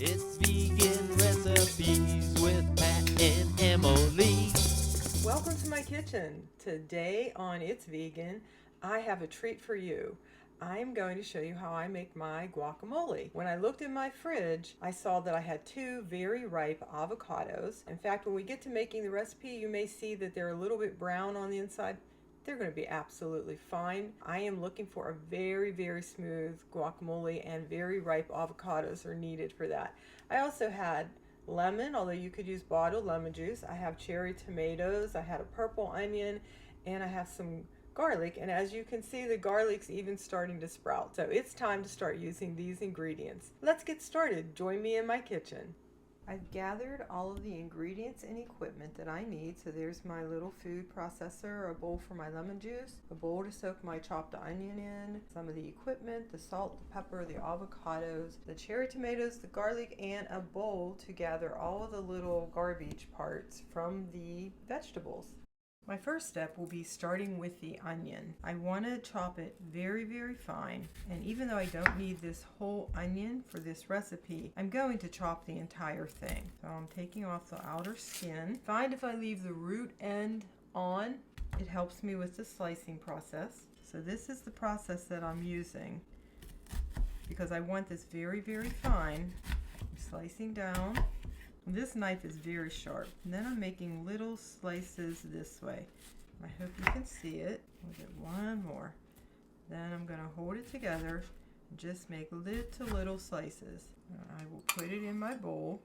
It's vegan recipes with Pat and Emily. Welcome to my kitchen. Today on It's Vegan, I have a treat for you. I'm going to show you how I make my guacamole. When I looked in my fridge, I saw that I had two very ripe avocados. In fact, when we get to making the recipe, you may see that they're a little bit brown on the inside. They're going to be absolutely fine. I am looking for a very, very smooth guacamole, and very ripe avocados are needed for that. I also had lemon, although you could use bottled lemon juice. I have cherry tomatoes, I had a purple onion, and I have some garlic. And as you can see, the garlic's even starting to sprout. So it's time to start using these ingredients. Let's get started. Join me in my kitchen. I've gathered all of the ingredients and equipment that I need. So there's my little food processor, a bowl for my lemon juice, a bowl to soak my chopped onion in, some of the equipment, the salt, the pepper, the avocados, the cherry tomatoes, the garlic, and a bowl to gather all of the little garbage parts from the vegetables. My first step will be starting with the onion. I want to chop it very, very fine. And even though I don't need this whole onion for this recipe, I'm going to chop the entire thing. So I'm taking off the outer skin. Find if I leave the root end on, it helps me with the slicing process. So this is the process that I'm using because I want this very, very fine. I'm slicing down. This knife is very sharp. And then I'm making little slices this way. I hope you can see it. We'll get one more. Then I'm going to hold it together and just make little slices. I will put it in my bowl.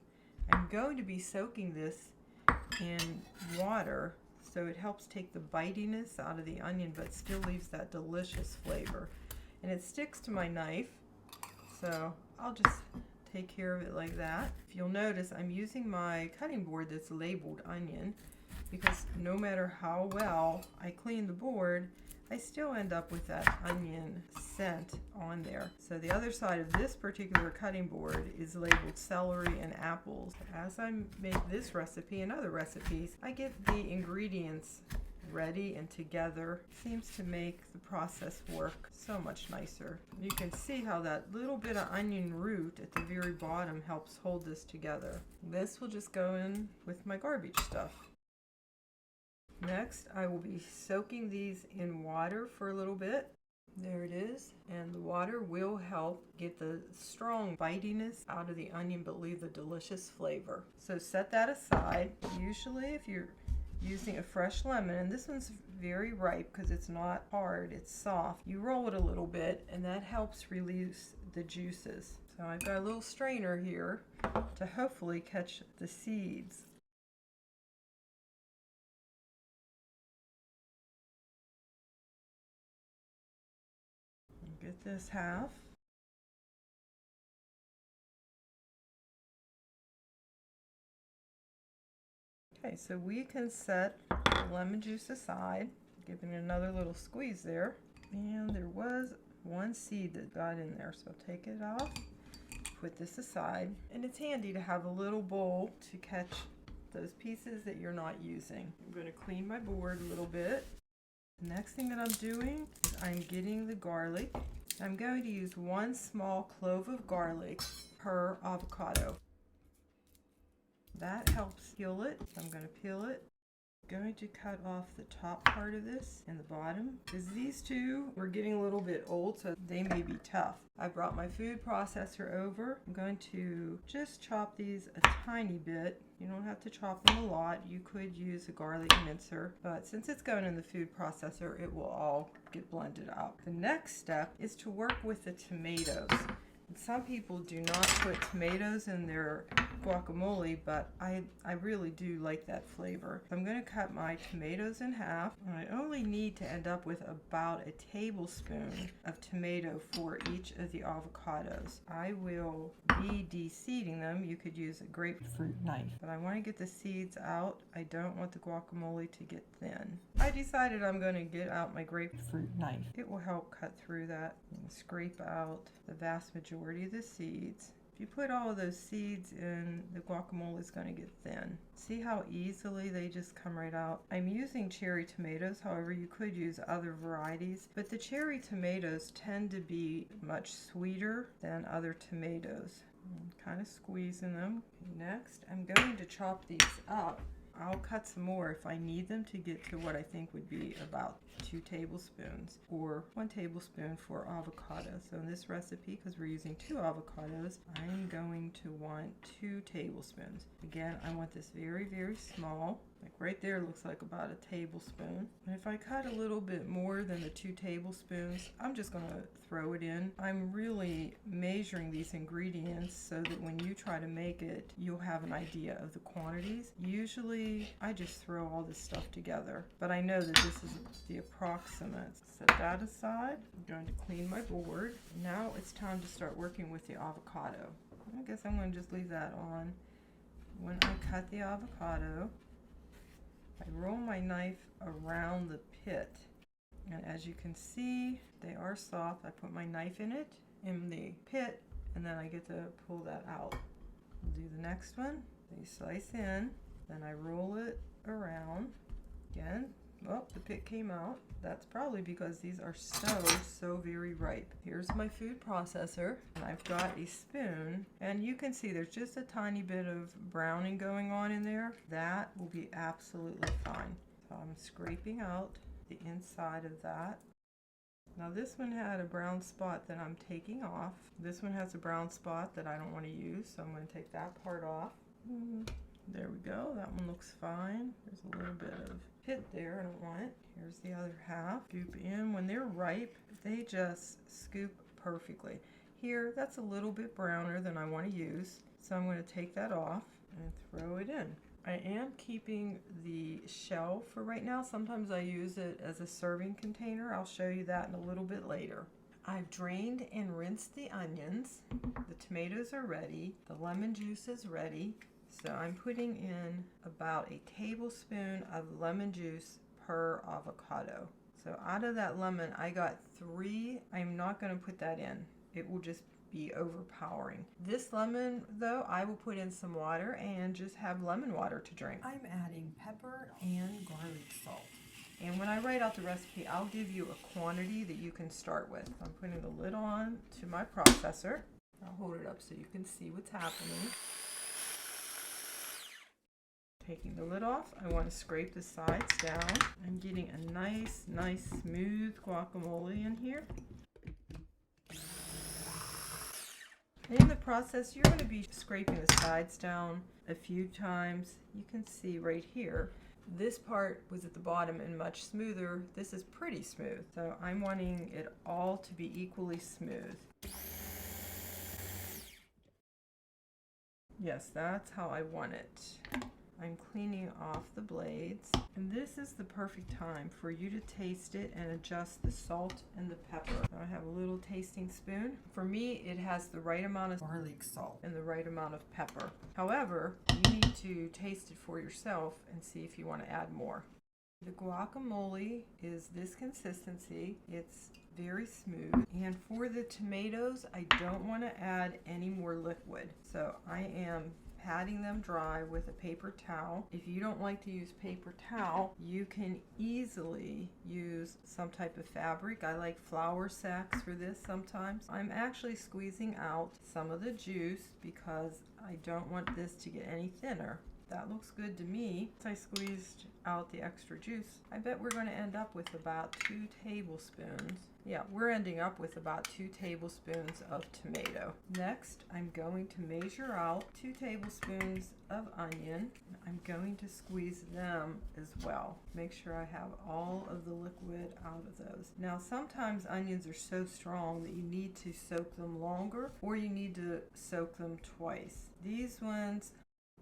I'm going to be soaking this in water so it helps take the bitiness out of the onion but still leaves that delicious flavor. And it sticks to my knife, so I'll just take care of it like that. If you'll notice, I'm using my cutting board that's labeled onion because no matter how well I clean the board, I still end up with that onion scent on there. So the other side of this particular cutting board is labeled celery and apples. As I make this recipe and other recipes, I get the ingredients ready and together. Seems to make the process work so much nicer. You can see how that little bit of onion root at the very bottom helps hold this together. This will just go in with my garbage stuff. Next, I will be soaking these in water for a little bit. There it is. And the water will help get the strong bitiness out of the onion but leave the delicious flavor. So set that aside. Usually if you're using a fresh lemon, and this one's very ripe because it's not hard, it's soft. You roll it a little bit and that helps release the juices. So I've got a little strainer here to hopefully catch the seeds. Get this half. Okay, so we can set the lemon juice aside, giving it another little squeeze there. And there was one seed that got in there, so take it off, put this aside. And it's handy to have a little bowl to catch those pieces that you're not using. I'm going to clean my board a little bit. The next thing that I'm doing is I'm getting the garlic. I'm going to use one small clove of garlic per avocado. That helps peel it. I'm going to peel it. I'm going to cut off the top part of this and the bottom because these two were getting a little bit old, so they may be tough. I brought my food processor over. I'm going to just chop these a tiny bit. You don't have to chop them a lot. You could use a garlic mincer, but since it's going in the food processor, it will all get blended up. The next step is to work with the tomatoes. Some people do not put tomatoes in their guacamole, but I really do like that flavor. So I'm going to cut my tomatoes in half. I only need to end up with about a tablespoon of tomato for each of the avocados. I will be de-seeding them. You could use a grapefruit knife, but I want to get the seeds out. I don't want the guacamole to get thin. I decided I'm going to get out my grapefruit knife. It will help cut through that and scrape out the vast majority of the seeds. If you put all of those seeds in, the guacamole is going to get thin. See how easily they just come right out? I'm using cherry tomatoes, however you could use other varieties, but the cherry tomatoes tend to be much sweeter than other tomatoes. Kind of squeezing them. Next, I'm going to chop these up. I'll cut some more if I need them to get to what I think would be about 2 tablespoons or 1 tablespoon for avocado. So in this recipe, because we're using 2 avocados, I'm going to want 2 tablespoons. Again, I want this very, very small. Like right there looks like about a tablespoon. And if I cut a little bit more than the 2 tablespoons, I'm just going to throw it in. I'm really measuring these ingredients so that when you try to make it, you'll have an idea of the quantities. Usually, I just throw all this stuff together, but I know that this is the approximate. Set that aside. I'm going to clean my board. Now it's time to start working with the avocado. I guess I'm going to just leave that on. When I cut the avocado, I roll my knife around the pit, and as you can see, they are soft. I put my knife in it, in the pit, and then I get to pull that out. I'll do the next one. You slice in, then I roll it around. Again, oh, the pit came out. That's probably because these are so very ripe. Here's my food processor, and I've got a spoon, and you can see there's just a tiny bit of browning going on in there. That will be absolutely fine. So I'm scraping out the inside of that. Now this one had a brown spot that I'm taking off. This one has a brown spot that I don't want to use, so I'm going to take that part off. There we go. That one looks fine. There's a little bit of pit there. I don't want it. Here's the other half. Scoop in. When they're ripe, they just scoop perfectly. Here, that's a little bit browner than I want to use, so I'm going to take that off and throw it in. I am keeping the shell for right now. Sometimes I use it as a serving container. I'll show you that in a little bit later. I've drained and rinsed the onions. The tomatoes are ready. The lemon juice is ready. So I'm putting in about a tablespoon of lemon juice per avocado. So out of that lemon, I got 3. I'm not going to put that in. It will just be overpowering. This lemon, though, I will put in some water and just have lemon water to drink. I'm adding pepper and garlic salt. And when I write out the recipe, I'll give you a quantity that you can start with. I'm putting the lid on to my processor. I'll hold it up so you can see what's happening. Taking the lid off, I want to scrape the sides down. I'm getting a nice smooth guacamole in here. In the process, you're going to be scraping the sides down a few times. You can see right here, this part was at the bottom and much smoother. This is pretty smooth, so I'm wanting it all to be equally smooth. Yes, that's how I want it. I'm cleaning off the blades, and this is the perfect time for you to taste it and adjust the salt and the pepper. I have a little tasting spoon. For me, it has the right amount of garlic salt and the right amount of pepper. However, you need to taste it for yourself and see if you want to add more. The guacamole is this consistency. It's very smooth. And for the tomatoes, I don't want to add any more liquid. So I am patting them dry with a paper towel. If you don't like to use paper towel, you can easily use some type of fabric. I like flour sacks for this sometimes. I'm actually squeezing out some of the juice because I don't want this to get any thinner. That looks good to me. I squeezed out the extra juice. I bet we're going to end up with about 2 tablespoons. Yeah, we're ending up with about 2 tablespoons of tomato. Next, I'm going to measure out 2 tablespoons of onion. I'm going to squeeze them as well. Make sure I have all of the liquid out of those. Now, sometimes onions are so strong that you need to soak them longer, or you need to soak them twice. These ones,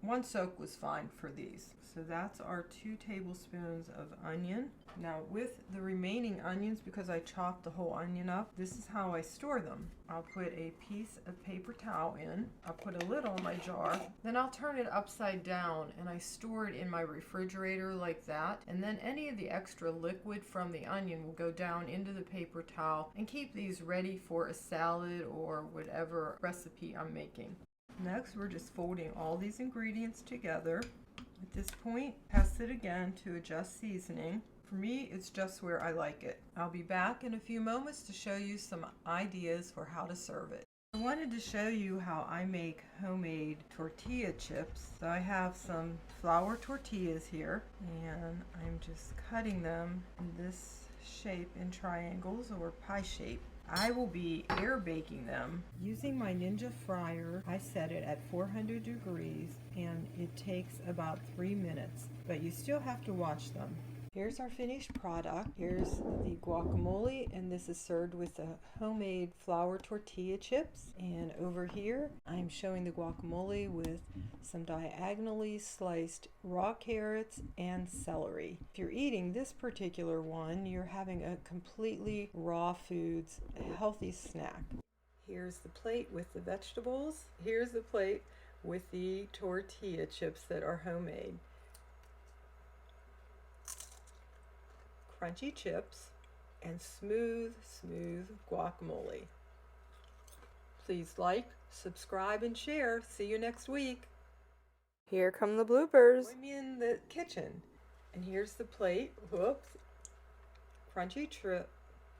1 soak was fine for these. So that's our 2 tablespoons of onion. Now with the remaining onions, because I chopped the whole onion up, this is how I store them. I'll put a piece of paper towel in. I'll put a lid on my jar. Then I'll turn it upside down and I store it in my refrigerator like that. And then any of the extra liquid from the onion will go down into the paper towel and keep these ready for a salad or whatever recipe I'm making. Next, we're just folding all these ingredients together. At this point, test it again to adjust seasoning. For me, it's just where I like it. I'll be back in a few moments to show you some ideas for how to serve it. I wanted to show you how I make homemade tortilla chips. So I have some flour tortillas here, and I'm just cutting them in this shape in triangles or pie shape. I will be air baking them using my Ninja fryer. I set it at 400 degrees and it takes about 3 minutes, but you still have to watch them. Here's our finished product. Here's the guacamole, and this is served with the homemade flour tortilla chips. And over here, I'm showing the guacamole with some diagonally sliced raw carrots and celery. If you're eating this particular one, you're having a completely raw foods, healthy snack. Here's the plate with the vegetables. Here's the plate with the tortilla chips that are homemade. Crunchy chips and smooth guacamole. Please like, subscribe, and share. See you next week. Here come the bloopers. Join me in the kitchen. And here's the plate. Whoops. Crunchy